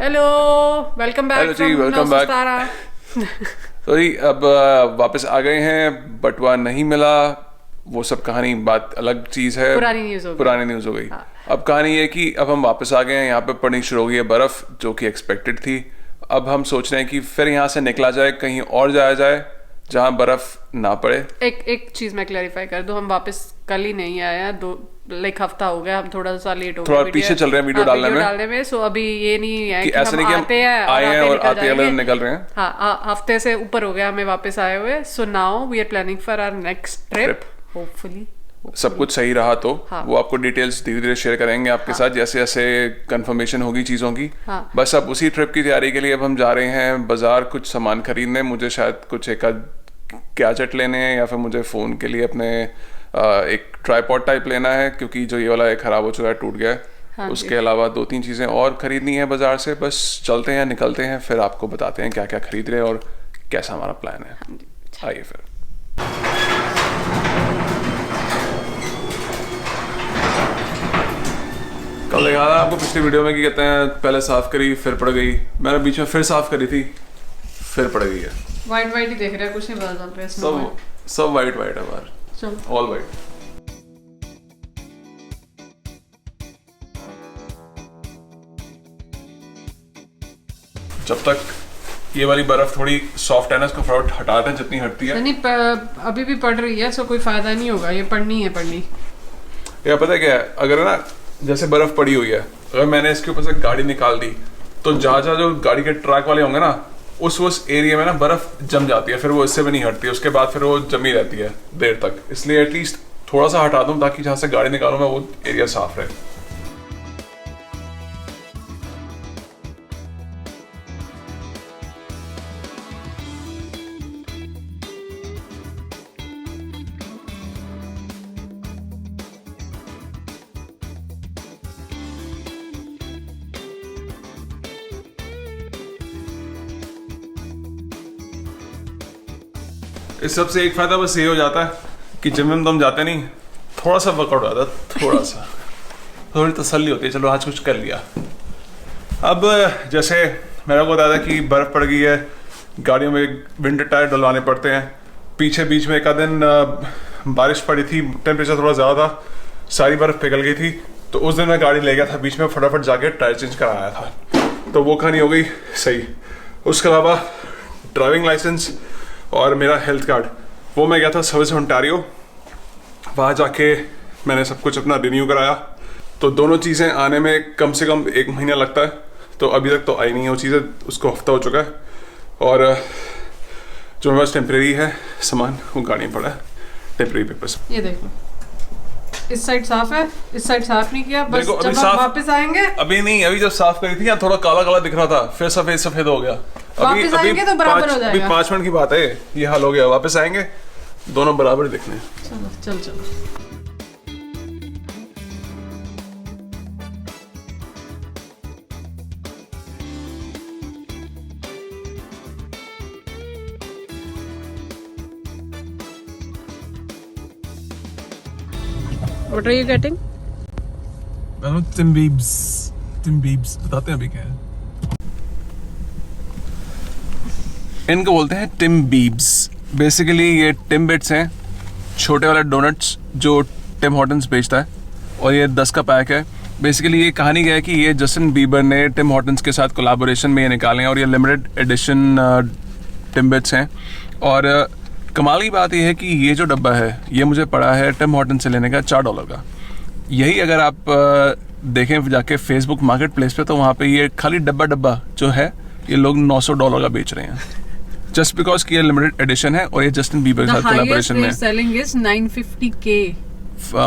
Hello, welcome back from नौसतारा। Sorry, अब वापस आ गए हैं, बटवा नहीं मिला, वो सब कहानी बात अलग चीज है। पुरानी न्यूज़ हो गई। हाँ। अब कहानी ये कि अब हम वापस आ गए हैं, यहाँ पे पड़नी शुरू हो गई है बर्फ, जो कि एक्सपेक्टेड थी। अब हम सोच रहे हैं कि फिर यहाँ से निकला जाए, कहीं और जाया जाए जहाँ बर्फ ना पड़े। एक चीज मैं क्लैरिफाई कर दूं, हम वापस कल ही नहीं आए हैं, हफ्ता हो गया, हम थोड़ा सा लेट हो गए, थोड़ा पीछे चल रहे हैं वीडियो डालने में। सो अभी ये नहीं है कि ऐसा नहीं कि हम आए हैं और आते हैं निकल रहे हैं। हाँ, हफ्ते से ऊपर हो गया हमें वापस आए हुए। So now we are planning for our next trip. Hopefully सब कुछ सही रहा तो हाँ। वो आपको डिटेल्स धीरे धीरे शेयर करेंगे आपके साथ, जैसे जैसे कंफर्मेशन होगी चीज़ों की। बस अब उसी ट्रिप की तैयारी के लिए अब हम जा रहे हैं बाजार कुछ सामान खरीदने। मुझे शायद कुछ एक गैजेट लेने हैं, या फिर मुझे फ़ोन के लिए अपने एक ट्राईपॉड टाइप लेना है, क्योंकि जो ये वाला एक ख़राब हो चुका है, टूट गया है। उसके अलावा 2-3 चीज़ें और खरीदनी है बाजार से। बस चलते हैं, निकलते हैं, फिर आपको बताते हैं क्या क्या खरीद रहे हैं और कैसा हमारा प्लान है। आइए फिर। कल देखा था आपको पिछली वीडियो में कि कहते हैं पहले साफ करी फिर पड़ गई। मैंने बीच में फिर साफ करी थी, फिर पड़ गई है। वाइट ही देख रहा है, कुछ नहीं पता चल रहा है। सब वाइट है बाहर, ऑल वाइट। जब तक ये वाली बर्फ थोड़ी सॉफ्ट है ना, इसको फटाफट हटाते हैं जितनी हटती है। नहीं, अभी भी पड़ रही है, सो कोई फायदा नहीं होगा, ये पढ़नी है। या पता है क्या है, अगर ना जैसे बर्फ पड़ी हुई है, अगर मैंने इसके ऊपर से गाड़ी निकाल दी तो जहाँ जो गाड़ी के ट्रैक वाले होंगे ना, उस एरिया में ना बर्फ जम जाती है, फिर वो इससे भी नहीं हटती, उसके बाद फिर वो जमी रहती है देर तक। इसलिए एटलीस्ट थोड़ा सा हटा दूं ताकि जहाँ से गाड़ी निकालूं मैं वो एरिया साफ रहे। इस सबसे एक फायदा बस ये हो जाता है कि जिम में तो हम जाते नहीं, थोड़ा सा वर्कआउट हो जाता है, थोड़ा सा थोड़ी तसल्ली होती है, चलो आज कुछ कर लिया। अब जैसे मेरे को बताया था कि बर्फ़ पड़ गई है, गाड़ियों में विंटर टायर डलवाने पड़ते हैं। पीछे बीच में एक आध दिन बारिश पड़ी थी, टेम्परेचर थोड़ा ज़्यादा था, सारी बर्फ़ पिघल गई थी, तो उस दिन मैं गाड़ी ले गया था, बीच में फटाफट जाके टायर चेंज कराया था, तो वो कहानी हो गई सही। उसके अलावा ड्राइविंग लाइसेंस और मेरा हेल्थ कार्ड, वो मैं गया था सर्विस ओंटारियो, वहाँ जाके मैंने सब कुछ अपना रिन्यू कराया। तो दोनों चीज़ें आने में कम से कम 1 महीना लगता है, तो अभी तक तो आई नहीं है वो चीज़ें, उसको हफ्ता हो चुका है। और जो मेरे पास टेम्प्रेरी है सामान, वो गाड़ी में पड़ा है, टेम्प्रेरी पेपर्स। ये देखो, इस साइड साफ है, इस साइड साफ नहीं किया, बस जब आप वापस आएंगे। अभी नहीं, अभी जब साफ करी थी यहाँ थोड़ा काला काला दिख रहा था, फिर सफेद सफेद हो गया। अभी तो बराबर हो जाएगा। अभी 5 मिनट की बात है, ये हाल हो गया। वापस आएंगे दोनों बराबर दिखने। चलो। What are you getting? Timbibs बताते हैं अभी क्या है। इनको बोलते हैं टिम्बीब्स। बेसिकली ये टिम्बिट्स हैं, छोटे वाले डोनट्स जो टिम हॉर्टन्स बेचता है, और ये 10 का पैक है। बेसिकली ये कहानी क्या है कि ये जस्टिन बीबर ने टिम हॉर्टन्स के साथ कोलैबोरेशन में ये निकाले हैं, और ये लिमिटेड एडिशन टिम्बिट्स हैं। और कमाल की बात यह है कि ये जो डब्बा है, ये मुझे पड़ा है टिम हॉर्टन्स से लेने का $4 का। यही अगर आप देखें जाके फेसबुक मार्केट प्लेस पे, तो वहाँ पे ये खाली डब्बा जो है ये लोग $900 का बेच रहे हैं, जस्ट बिकॉज कि ये लिमिटेड एडिशन है और ये जस्टिन बीबर के साथ कोलैबोरेशन में है। Selling is 950K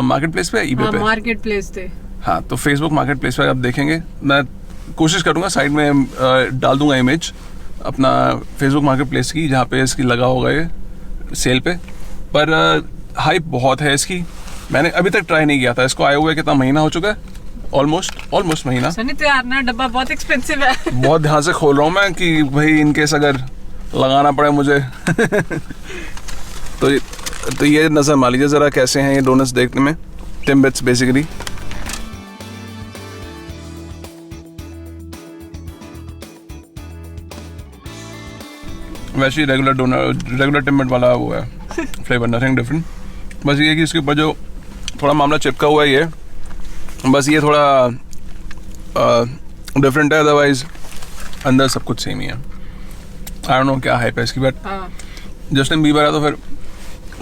market place पे, ईबे पे, मार्केट प्लेस पे। हाँ, तो फेसबुक मार्केट प्लेस पे आप देखेंगे, मैं कोशिश करूँगा साइड में डाल दूंगा इमेज अपना फेसबुक मार्केट प्लेस की, जहाँ पे इसकी लगा होगा ये सेल पे। पर हाइप बहुत है इसकी, मैंने अभी तक ट्राई नहीं किया था इसको। आए हुए कितना महीना हो चुका है, ऑलमोस्ट महीना। सनी तैयार ना, डब्बा बहुत एक्सपेंसिव है। बहुत ध्यान से खोल रहा हूँ मैं कि भाई इनकेस अगर लगाना पड़े मुझे तो ये नजर मान लीजिए जरा कैसे हैं ये डोनट्स देखने में, टिम्बिट्स बेसिकली। वैसे ही रेगुलर टिम्बट वाला वो है फ्लेवर, नथिंग डिफरेंट। बस ये है कि इसके ऊपर जो थोड़ा मामला चिपका हुआ है ये, बस ये थोड़ा डिफरेंट है, अदरवाइज अंदर सब कुछ सेम ही है। आई डोंट नो क्या हाइप है इसकी, बट जस्टिन बीबर है तो फिर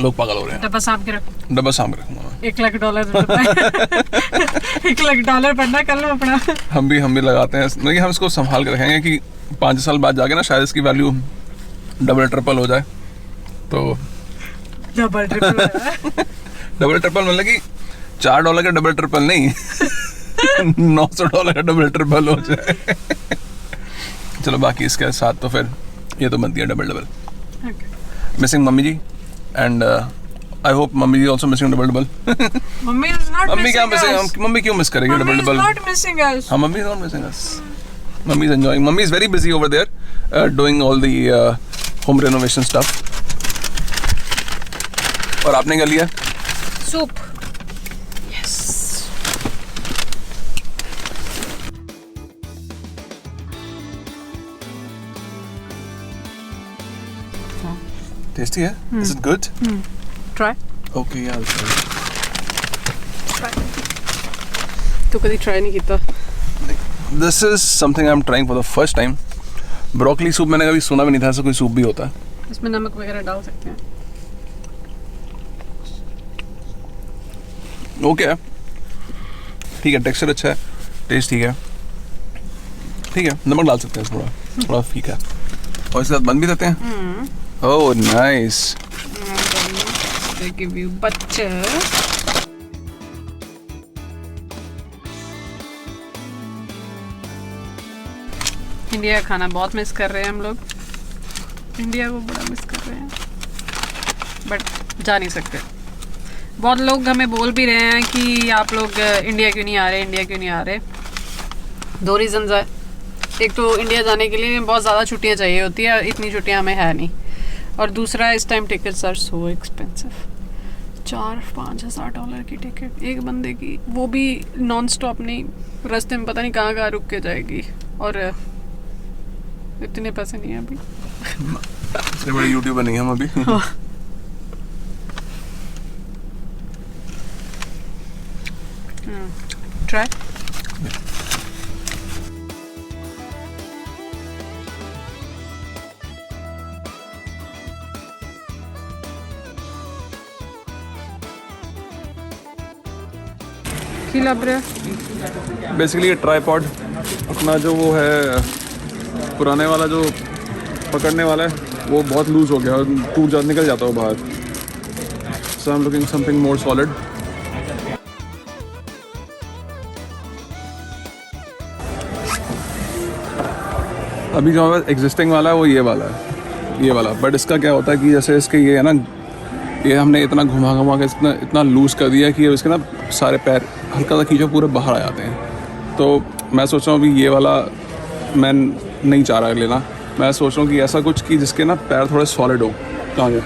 लोग पागल हो रहे हैं। डब्बा साम के रखो, डब्बा सामने रखूंगा मैं। $1 लाख $1 लाख बनना कर लो अपना। हम भी लगाते हैं, नहीं हम इसको संभाल के रखेंगे कि 5 साल बाद जाके ना शायद इसकी वैल्यू डबल ट्रिपल हो जाए। तो डबल ट्रिपल मतलब कि $4 का डबल ट्रिपल नहीं $900 का डबल ट्रिपल हो जाए। चलो बाकी इसके साथ तो फिर ये तो बनती है double. Missing mummy ji, and I hope mummy ji also missing double. Mummy is not mummy क्या मिसिंग, मम्मी क्यों मिस करेगी डबल? Not missing us. हाँ, mummy is not missing us, mummy is enjoying, mummy is very busy over there doing all the home renovation stuff. और आपने क्या लिया? Soup. Yes. Tasty है? Is it good? Try. Okay यार, तो कभी try नहीं किया? This is something I am trying for the first time. Broccoli soup मैंने कभी सुना भी नहीं था, ऐसा कोई सूप भी होता है। इसमें नमक वगैरह डाल सकते हैं। ओके, ठीक है, टेक्सचर अच्छा है, टेस्ट ठीक है, नमक डाल सकते हैं थोड़ा फीका, और इसके साथ बन भी देते हैं। Oh nice. They give you butter. India का खाना बहुत मिस कर रहे हैं हम लोग, इंडिया को बड़ा मिस कर रहे हैं, बट जा नहीं सकते। बहुत लोग हमें बोल भी रहे हैं कि आप लोग इंडिया क्यों नहीं आ रहे। 2 रीजंस है। एक तो इंडिया जाने के लिए बहुत ज़्यादा छुट्टियां चाहिए होती है, इतनी छुट्टियां हमें है नहीं, और दूसरा इस time tickets are so expensive. $4-5 की टिकट एक बंदे की, वो भी नॉन स्टॉप नहीं, रास्ते में पता नहीं कहाँ रुक के जाएगी, और इतने पैसे नहीं है अभी। इतने बड़े यूट्यूबर नहीं हम अभी। ट्राई। बेसिकली ये ट्राईपॉड अपना जो वो है पुराने वाला जो पकड़ने वाला है वो बहुत लूज हो गया और टूट निकल जाता है बाहर। So I am looking something more solid. अभी जो हमारे एग्जिस्टिंग वाला है वो ये वाला, बट इसका क्या होता है कि जैसे इसके ये है ना, ये हमने इतना घुमा के इतना लूज़ कर दिया कि इसके ना सारे पैर हल्का सा खींचो पूरे बाहर आ जाते हैं। तो मैं सोच रहा हूँ अभी ये वाला मैं नहीं चाह रहा लेना, मैं सोच रहा हूँ कि ऐसा कुछ कि जिसके ना पैर थोड़े सॉलिड हो। कहाँ गया?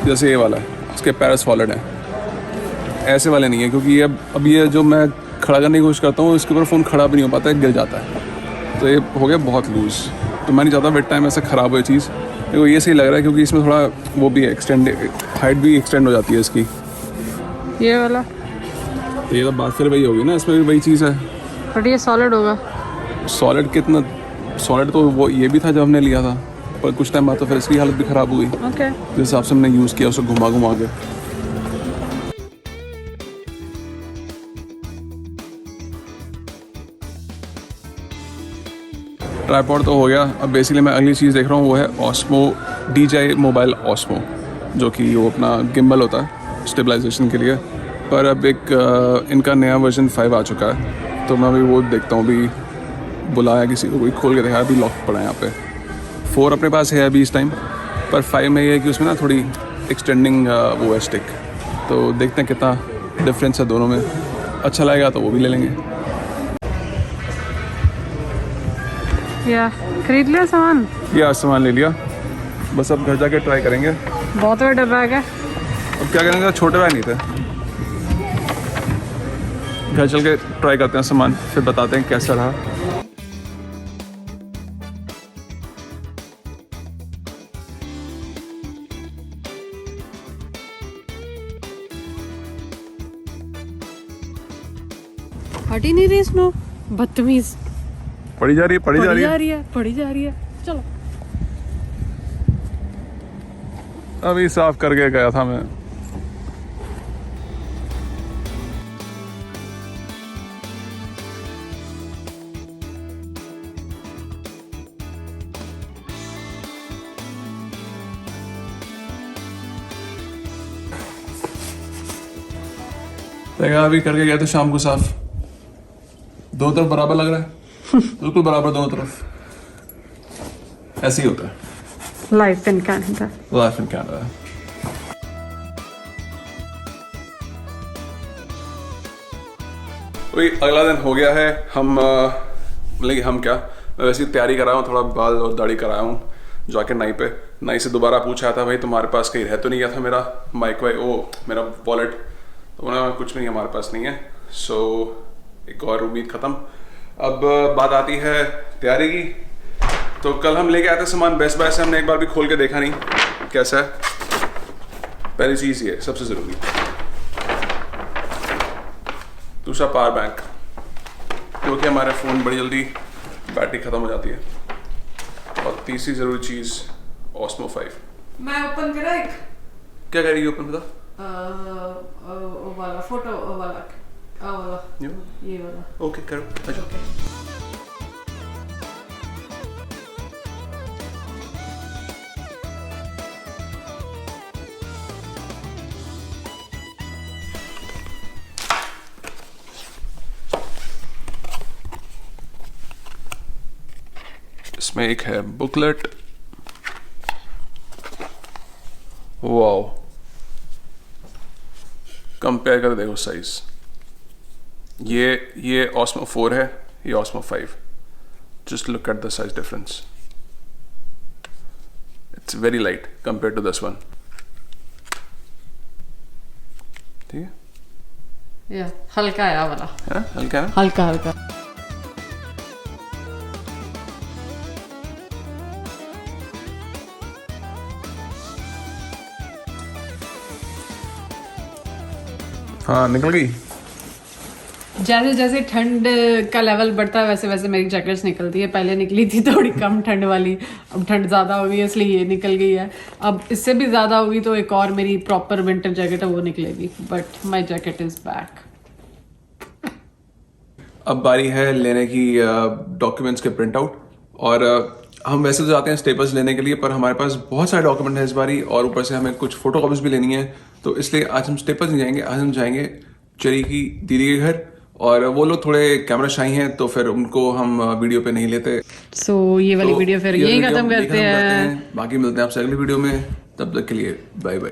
जैसे ये वाला है, इसके पैर सॉलिड हैं, ऐसे वाले नहीं है, क्योंकि ये अब ये जो मैं खड़ा करने की कोशिश करता हूँ इसके ऊपर फ़ोन खड़ा भी नहीं हो पाता है, गिर जाता है। तो ये हो गया बहुत लूज़, तो मैं नहीं चाहता विद टाइम ऐसे ख़राब हो चीज़। मेरे को ये सही लग रहा है क्योंकि इसमें थोड़ा वो भी एक्सटेंड, हाइट भी एक्सटेंड हो जाती है इसकी। ये वाला ये तो बात फिर वही होगी ना, इसमें भी वही चीज़ है, बट ये सॉलिड होगा। सॉलिड कितना सॉलिड तो वो ये भी था जब हमने लिया था, पर कुछ टाइम बाद तो फिर इसकी हालत भी ख़राब हुई। ओके। जिस हिसाब से हमने यूज़ किया उसे घुमा के। ट्राईपॉड तो हो गया, अब बेसिकली मैं अगली चीज़ देख रहा हूँ वो है ऑस्मो DJI मोबाइल ऑस्मो, जो कि वो अपना गिम्बल होता है स्टेबलाइजेशन के लिए। पर अब एक इनका नया वर्जन 5 आ चुका है, तो मैं अभी वो देखता हूँ। अभी बुलाया किसी को, कोई खोल के देखा, अभी लॉक पड़ा है यहाँ पे। 4 अपने पास है अभी इस टाइम, पर 5 में ये है कि उसमें ना थोड़ी एक्सटेंडिंग वो है स्टिक, तो देखते हैं कितना डिफरेंस है दोनों में। अच्छा लगेगा तो वो भी ले लेंगे। या खरीद लिया सामान? ये आज सामान ले लिया, बस अब घर जाके ट्राई करेंगे। बहुत बड़ा बैग है। अब क्या करेंगे, छोटे बैग नहीं थे। घर चल के ट्राई करते हैं सामान, फिर बताते हैं कैसा रहा। हट ही नहीं रही स्नो, बदतमीज। पड़ी जा रही है, पड़ी जा रही है। पड़ी जा रही है। चलो अभी साफ करके गया था मैं। देखा अभी करके गए थे शाम को साफ, दोनों तरफ बराबर लग रहा है। बिल्कुल बराबर दोनों तरफ, ऐसे ही होता है life in Canada. Life in Canada. वही अगला दिन हो गया है। हम मतलब हम क्या, मैं वैसे ही तैयारी कर रहा हूँ, थोड़ा बाल और दाढ़ी कराया हूँ जाके नाई पे। नाई से दोबारा पूछा था भाई तुम्हारे पास कहीं रह तो नहीं गया था मेरा माइक वाई, मेरा वॉलेट, तो उन्होंने कुछ नहीं हमारे पास नहीं है। सो एक और उम्मीद ख़त्म। अब बात आती है तैयारी की। तो कल हम लेके आए थे सामान बेस्ट बाय से, हमने एक बार भी खोल के देखा नहीं कैसा है। पहली चीज़ ये सबसे ज़रूरी, दूसरा पावर बैंक, क्योंकि हमारे फ़ोन बड़ी जल्दी बैटरी ख़त्म हो जाती है। और तीसरी ज़रूरी चीज़ Osmo 5। मैं ओपन करा एक क्या करेगी ओपन बता? वाला फोटो वाला ये वाला। ओके करो। अच्छा इसमें एक है बुकलेट। वाओ, कंपेयर कर देखो साइज। ये Osmo 4 है, ये Osmo 5। Just look at the size difference, it's very light compare to this one. ठीक है, या हल्का है वाला। हाँ हल्का है, हल्का हल्का। हाँ निकल गई। जैसे जैसे ठंड का लेवल बढ़ता है वैसे वैसे मेरी जैकेट्स निकलती है। पहले निकली थी थोड़ी कम ठंड वाली, अब ठंड ज़्यादा हो गई है इसलिए ये निकल गई है। अब इससे भी ज़्यादा होगी तो एक और मेरी प्रॉपर विंटर जैकेट है वो निकलेगी, but my jacket is back. अब बारी है लेने की डॉक्यूमेंट्स के प्रिंट आउट। और हम वैसे तो जाते हैं स्टेपल्स लेने के लिए, पर हमारे पास बहुत सारे डॉक्यूमेंट हैं इस बारी, और ऊपर से हमें कुछ फोटो कॉपीज भी लेनी है। तो इसलिए आज हम स्टेपल्स नहीं जाएंगे, आज हम जाएंगे चरी की दीदी के घर। और वो लोग थोड़े कैमरा शाई हैं तो फिर उनको हम वीडियो पे नहीं लेते। सो ये वाली वीडियो फिर यही खत्म करते हैं। बाकी मिलते हैं आपसे अगली वीडियो में, तब तक के लिए बाय बाय।